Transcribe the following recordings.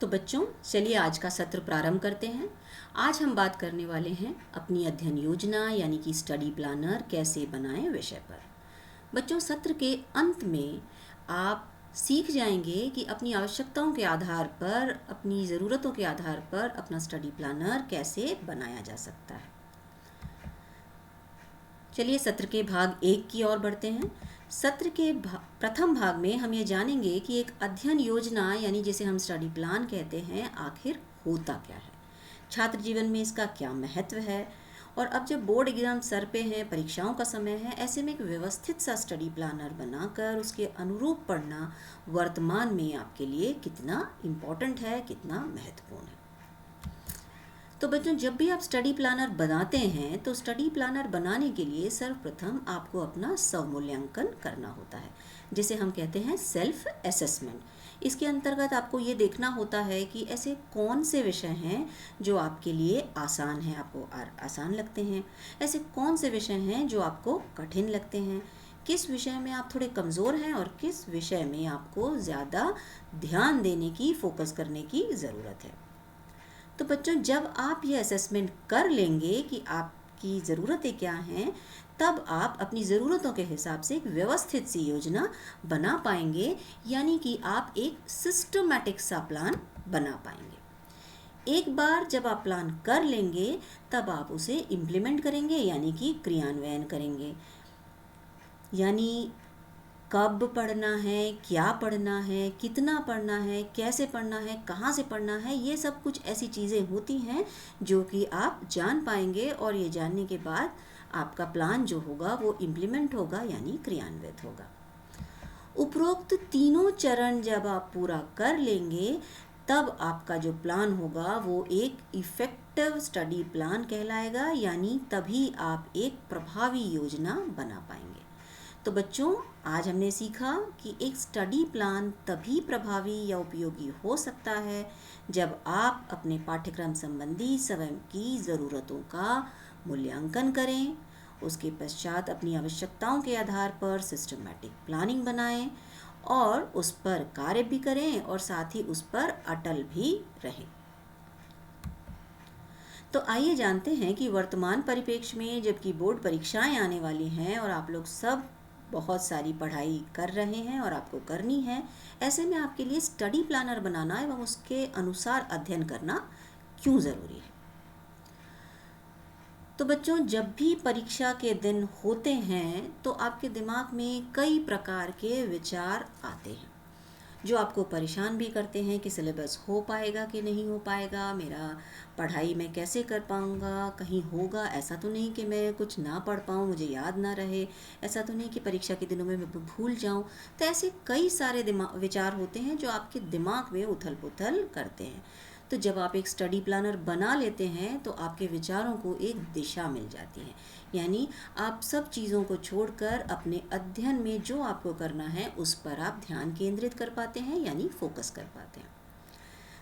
तो बच्चों, चलिए आज का सत्र प्रारंभ करते हैं। आज हम बात करने वाले हैं अपनी अध्ययन योजना यानी कि स्टडी प्लानर कैसे बनाएं विषय पर। बच्चों, सत्र के अंत में आप सीख जाएंगे कि अपनी आवश्यकताओं के आधार पर, अपनी ज़रूरतों के आधार पर अपना स्टडी प्लानर कैसे बनाया जा सकता है। चलिए सत्र के भाग 1 की ओर बढ़ते हैं। सत्र के प्रथम भाग में हम ये जानेंगे कि एक अध्ययन योजना यानी जिसे हम स्टडी प्लान कहते हैं आखिर होता क्या है, छात्र जीवन में इसका क्या महत्व है, और अब जब बोर्ड एग्जाम सर पे हैं, परीक्षाओं का समय है, ऐसे में एक व्यवस्थित सा स्टडी प्लानर बनाकर उसके अनुरूप पढ़ना वर्तमान में आपके लिए कितना इम्पोर्टेंट है, कितना महत्वपूर्ण है। तो बच्चों, जब भी आप स्टडी प्लानर बनाते हैं तो स्टडी प्लानर बनाने के लिए सर्वप्रथम आपको अपना स्वमूल्यांकन करना होता है, जिसे हम कहते हैं सेल्फ असेसमेंट। इसके अंतर्गत आपको ये देखना होता है कि ऐसे कौन से विषय हैं जो आपके लिए आसान हैं, आपको आसान लगते हैं, ऐसे कौन से विषय हैं जो आपको कठिन लगते हैं, किस विषय में आप थोड़े कमज़ोर हैं और किस विषय में आपको ज़्यादा ध्यान देने की, फोकस करने की ज़रूरत है। तो बच्चों, जब आप ये असेसमेंट कर लेंगे कि आपकी ज़रूरतें क्या हैं, तब आप अपनी ज़रूरतों के हिसाब से एक व्यवस्थित सी योजना बना पाएंगे, यानी कि आप एक सिस्टमैटिक सा प्लान बना पाएंगे। एक बार जब आप प्लान कर लेंगे तब आप उसे इम्प्लीमेंट करेंगे, यानी कि क्रियान्वयन करेंगे। यानी कब पढ़ना है, क्या पढ़ना है, कितना पढ़ना है, कैसे पढ़ना है, कहाँ से पढ़ना है, ये सब कुछ ऐसी चीज़ें होती हैं जो कि आप जान पाएंगे, और ये जानने के बाद आपका प्लान जो होगा वो इम्प्लीमेंट होगा, यानी क्रियान्वित होगा। उपरोक्त तीनों चरण जब आप पूरा कर लेंगे तब आपका जो प्लान होगा वो एक इफ़ेक्टिव स्टडी प्लान कहलाएगा, यानी तभी आप एक प्रभावी योजना बना पाएंगे। तो बच्चों, आज हमने सीखा कि एक स्टडी प्लान तभी प्रभावी या उपयोगी हो सकता है जब आप अपने पाठ्यक्रम संबंधी स्वयं की ज़रूरतों का मूल्यांकन करें, उसके पश्चात अपनी आवश्यकताओं के आधार पर सिस्टमैटिक प्लानिंग बनाएं और उस पर कार्य भी करें और साथ ही उस पर अटल भी रहें। तो आइए जानते हैं कि वर्तमान परिप्रेक्ष्य में जबकि बोर्ड परीक्षाएं आने वाली हैं और आप लोग सब बहुत सारी पढ़ाई कर रहे हैं और आपको करनी है, ऐसे में आपके लिए स्टडी प्लानर बनाना एवं उसके अनुसार अध्ययन करना क्यों ज़रूरी है। तो बच्चों, जब भी परीक्षा के दिन होते हैं तो आपके दिमाग में कई प्रकार के विचार आते हैं जो आपको परेशान भी करते हैं कि सिलेबस हो पाएगा कि नहीं हो पाएगा, मेरा पढ़ाई मैं कैसे कर पाऊँगा, कहीं होगा ऐसा तो नहीं कि मैं कुछ ना पढ़ पाऊँ, मुझे याद ना रहे, ऐसा तो नहीं कि परीक्षा के दिनों में मैं भूल जाऊँ। तो ऐसे कई सारे विचार होते हैं जो आपके दिमाग में उथल पुथल करते हैं। तो जब आप एक स्टडी प्लानर बना लेते हैं तो आपके विचारों को एक दिशा मिल जाती है, यानी आप सब चीज़ों को छोड़कर अपने अध्ययन में जो आपको करना है उस पर आप ध्यान केंद्रित कर पाते हैं, यानी फोकस कर पाते हैं।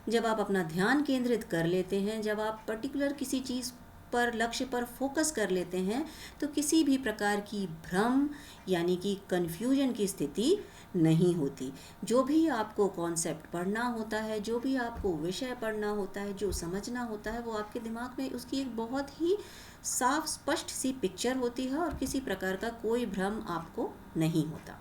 जब आप अपना ध्यान केंद्रित कर लेते हैं, जब आप पर्टिकुलर किसी चीज़ पर, लक्ष्य पर फोकस कर लेते हैं, तो किसी भी प्रकार की भ्रम यानी कि कन्फ्यूजन की स्थिति नहीं होती। जो भी आपको कॉन्सेप्ट पढ़ना होता है, जो भी आपको विषय पढ़ना होता है, जो समझना होता है, वो आपके दिमाग में उसकी एक बहुत ही साफ स्पष्ट सी पिक्चर होती है और किसी प्रकार का कोई भ्रम आपको नहीं होता।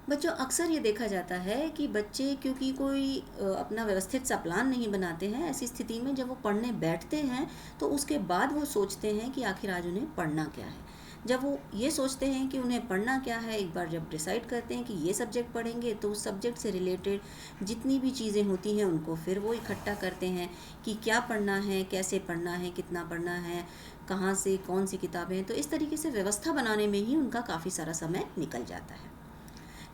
बच्चों, अक्सर ये देखा जाता है कि बच्चे क्योंकि कोई अपना व्यवस्थित सा प्लान नहीं बनाते हैं, ऐसी स्थिति में जब वो पढ़ने बैठते हैं तो उसके बाद वो सोचते हैं कि आखिर आज उन्हें पढ़ना क्या है। जब वो ये सोचते हैं कि उन्हें पढ़ना क्या है, एक बार जब डिसाइड करते हैं कि ये सब्जेक्ट पढ़ेंगे तो उस सब्जेक्ट से रिलेटेड जितनी भी चीज़ें होती हैं उनको फिर वो इकट्ठा करते हैं कि क्या पढ़ना है, कैसे पढ़ना है, कितना पढ़ना है, कहाँ से कौन सी किताबें हैं। तो इस तरीके से व्यवस्था बनाने में ही उनका काफ़ी सारा समय निकल जाता है।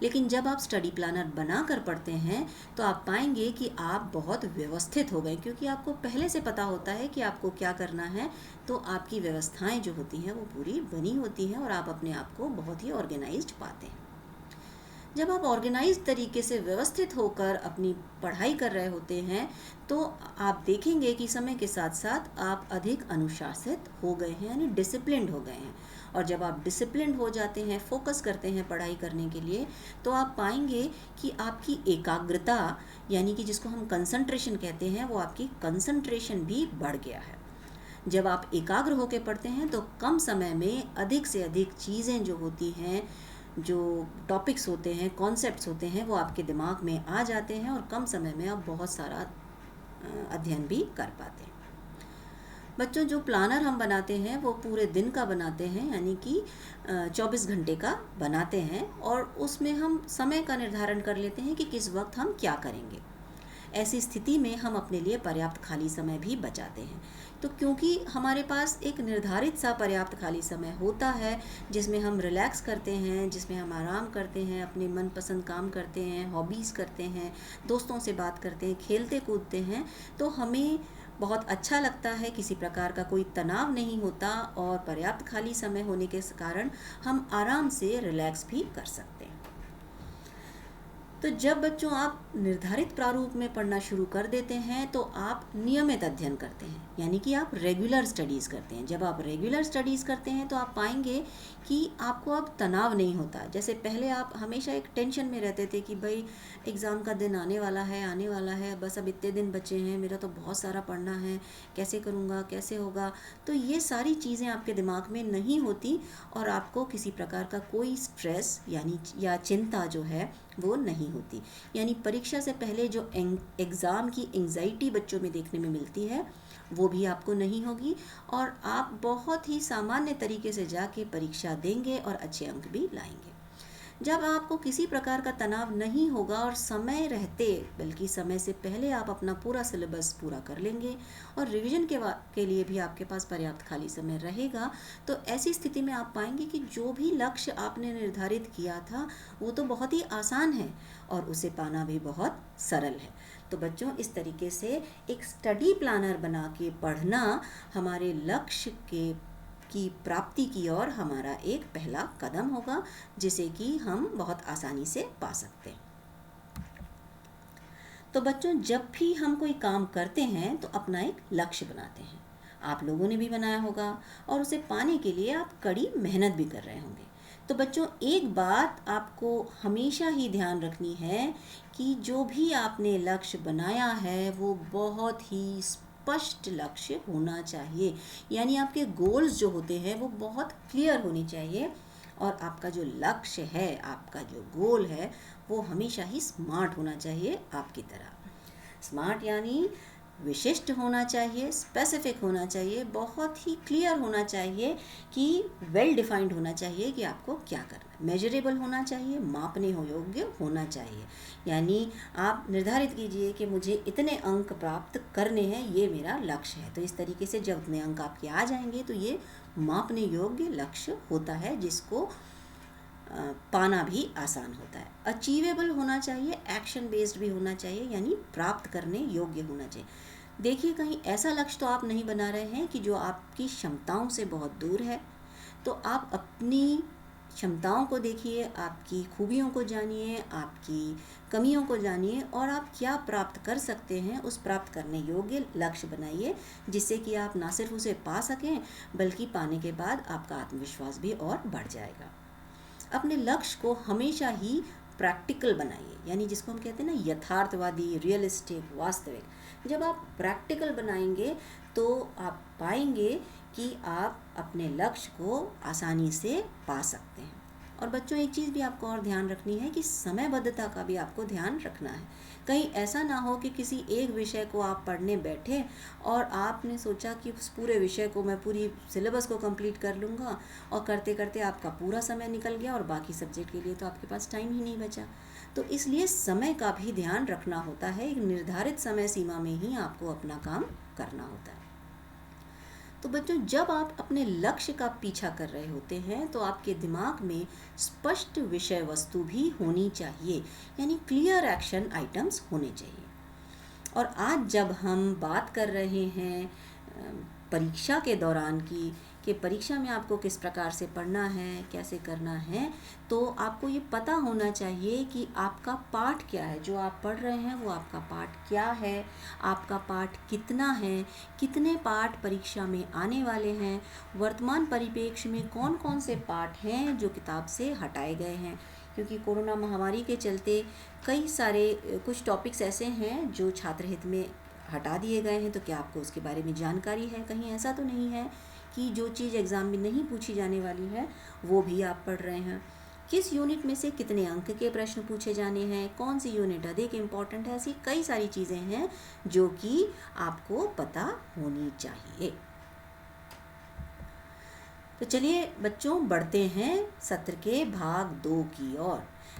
लेकिन जब आप स्टडी प्लानर बना कर पढ़ते हैं तो आप पाएंगे कि आप बहुत व्यवस्थित हो गए, क्योंकि आपको पहले से पता होता है कि आपको क्या करना है। तो आपकी व्यवस्थाएं जो होती हैं वो पूरी बनी होती हैं और आप अपने आप को बहुत ही ऑर्गेनाइज्ड पाते हैं। जब आप ऑर्गेनाइज्ड तरीके से व्यवस्थित होकर अपनी पढ़ाई कर रहे होते हैं तो आप देखेंगे कि समय के साथ साथ आप अधिक अनुशासित हो गए हैं, यानी डिसिप्लिन्ड हो गए हैं। और जब आप डिसिप्लिन हो जाते हैं, फोकस करते हैं पढ़ाई करने के लिए, तो आप पाएंगे कि आपकी एकाग्रता यानी कि जिसको हम कंसंट्रेशन कहते हैं, वो आपकी कंसंट्रेशन भी बढ़ गया है। जब आप एकाग्र होकर पढ़ते हैं तो कम समय में अधिक से अधिक चीज़ें जो होती हैं, जो टॉपिक्स होते हैं, कॉन्सेप्ट्स होते हैं, वो आपके दिमाग में आ जाते हैं और कम समय में आप बहुत सारा अध्ययन भी कर पाते हैं। बच्चों, जो प्लानर हम बनाते हैं वो पूरे दिन का बनाते हैं, यानी कि 24 घंटे का बनाते हैं, और उसमें हम समय का निर्धारण कर लेते हैं कि किस वक्त हम क्या करेंगे। ऐसी स्थिति में हम अपने लिए पर्याप्त खाली समय भी बचाते हैं। तो क्योंकि हमारे पास एक निर्धारित सा पर्याप्त खाली समय होता है जिसमें हम रिलैक्स करते हैं, जिसमें हम आराम करते हैं, अपने मनपसंद काम करते हैं, हॉबीज़ करते हैं, दोस्तों से बात करते हैं, खेलते कूदते हैं, तो हमें बहुत अच्छा लगता है, किसी प्रकार का कोई तनाव नहीं होता और पर्याप्त खाली समय होने के कारण हम आराम से रिलैक्स भी कर सकते हैं। तो जब बच्चों आप निर्धारित प्रारूप में पढ़ना शुरू कर देते हैं तो आप नियमित अध्ययन करते हैं, यानी कि आप रेगुलर स्टडीज़ करते हैं। जब आप रेगुलर स्टडीज़ करते हैं तो आप पाएंगे कि आपको अब तनाव नहीं होता। जैसे पहले आप हमेशा एक टेंशन में रहते थे कि भाई एग्ज़ाम का दिन आने वाला है, बस अब इतने दिन बचे हैं, मेरा तो बहुत सारा पढ़ना है, कैसे करूँगा, कैसे होगा। तो ये सारी चीज़ें आपके दिमाग में नहीं होती और आपको किसी प्रकार का कोई स्ट्रेस यानी या चिंता जो है वो नहीं होती। यानी परीक्षा से पहले जो एग्ज़ाम की एंग्जाइटी बच्चों में देखने में मिलती है वो भी आपको नहीं होगी और आप बहुत ही सामान्य तरीके से जाके परीक्षा देंगे और अच्छे अंक भी लाएंगे। जब आपको किसी प्रकार का तनाव नहीं होगा और समय रहते बल्कि समय से पहले आप अपना पूरा सिलेबस पूरा कर लेंगे और रिवीजन के लिए भी आपके पास पर्याप्त खाली समय रहेगा, तो ऐसी स्थिति में आप पाएंगे कि जो भी लक्ष्य आपने निर्धारित किया था वो तो बहुत ही आसान है और उसे पाना भी बहुत सरल है। तो बच्चों, इस तरीके से एक स्टडी प्लानर बना के पढ़ना हमारे लक्ष्य की प्राप्ति की ओर हमारा एक पहला कदम होगा, जिसे कि हम बहुत आसानी से पा सकते हैं। तो बच्चों, जब भी हम कोई काम करते हैं तो अपना एक लक्ष्य बनाते हैं। आप लोगों ने भी बनाया होगा और उसे पाने के लिए आप कड़ी मेहनत भी कर रहे होंगे। तो बच्चों, एक बात आपको हमेशा ही ध्यान रखनी है कि जो भी आपने लक्ष्य बनाया है वो बहुत ही स्पष्ट लक्ष्य होना चाहिए। यानी आपके गोल्स जो होते हैं वो बहुत क्लियर होने चाहिए और आपका जो लक्ष्य है, आपका जो गोल है, वो हमेशा ही स्मार्ट होना चाहिए आपकी तरह। स्मार्ट यानी विशिष्ट होना चाहिए, स्पेसिफिक होना चाहिए, बहुत ही क्लियर होना चाहिए कि वेल डिफाइंड होना चाहिए कि आपको क्या करना है। मेजरेबल होना चाहिए, मापने योग्य होना चाहिए। यानी आप निर्धारित कीजिए कि मुझे इतने अंक प्राप्त करने हैं, ये मेरा लक्ष्य है। तो इस तरीके से जब इतने अंक आपके आ जाएंगे तो ये मापने योग्य लक्ष्य होता है, जिसको पाना भी आसान होता है। अचीवेबल होना चाहिए, एक्शन बेस्ड भी होना चाहिए, यानी प्राप्त करने योग्य होना चाहिए। देखिए, कहीं ऐसा लक्ष्य तो आप नहीं बना रहे हैं कि जो आपकी क्षमताओं से बहुत दूर है। तो आप अपनी क्षमताओं को देखिए, आपकी खूबियों को जानिए, आपकी कमियों को जानिए और आप क्या प्राप्त कर सकते हैं उस प्राप्त करने योग्य लक्ष्य बनाइए, जिससे कि आप ना सिर्फ उसे पा सकें बल्कि पाने के बाद आपका आत्मविश्वास भी और बढ़ जाएगा। अपने लक्ष्य को हमेशा ही प्रैक्टिकल बनाइए, यानी जिसको हम कहते हैं ना यथार्थवादी, रियलिस्टिक, वास्तविक। जब आप प्रैक्टिकल बनाएंगे तो आप पाएंगे कि आप अपने लक्ष्य को आसानी से पा सकते हैं। और बच्चों, एक चीज़ भी आपको और ध्यान रखनी है कि समयबद्धता का भी आपको ध्यान रखना है। कहीं ऐसा ना हो कि किसी एक विषय को आप पढ़ने बैठे और आपने सोचा कि उस पूरे विषय को मैं पूरी सिलेबस को कंप्लीट कर लूँगा और करते करते आपका पूरा समय निकल गया और बाकी सब्जेक्ट के लिए तो आपके पास टाइम ही नहीं बचा। तो इसलिए समय का भी ध्यान रखना होता है। एक निर्धारित समय सीमा में ही आपको अपना काम करना होता है। तो बच्चों, जब आप अपने लक्ष्य का पीछा कर रहे होते हैं तो आपके दिमाग में स्पष्ट विषय वस्तु भी होनी चाहिए, यानी क्लियर एक्शन आइटम्स होने चाहिए। और आज जब हम बात कर रहे हैं परीक्षा के दौरान की कि परीक्षा में आपको किस प्रकार से पढ़ना है, कैसे करना है, तो आपको ये पता होना चाहिए कि आपका पाठ क्या है, जो आप पढ़ रहे हैं वो आपका पाठ क्या है, आपका पाठ कितना है, कितने पाठ परीक्षा में आने वाले हैं, वर्तमान परिप्रेक्ष्य में कौन कौन से पाठ हैं जो किताब से हटाए गए हैं, क्योंकि कोरोना महामारी के चलते कई सारे कुछ टॉपिक्स ऐसे हैं जो छात्र हित में हटा दिए गए हैं। तो क्या आपको उसके बारे में जानकारी है? कहीं ऐसा तो नहीं है कि जो चीज़ एग्ज़ाम में नहीं पूछी जाने वाली है वो भी आप पढ़ रहे हैं? किस यूनिट में से कितने अंक के प्रश्न पूछे जाने हैं, कौन सी यूनिट अधिक इम्पॉर्टेंट है, ऐसी कई सारी चीज़ें हैं जो कि आपको पता होनी चाहिए। तो चलिए बच्चों, बढ़ते हैं सत्र के भाग 2 की ओर।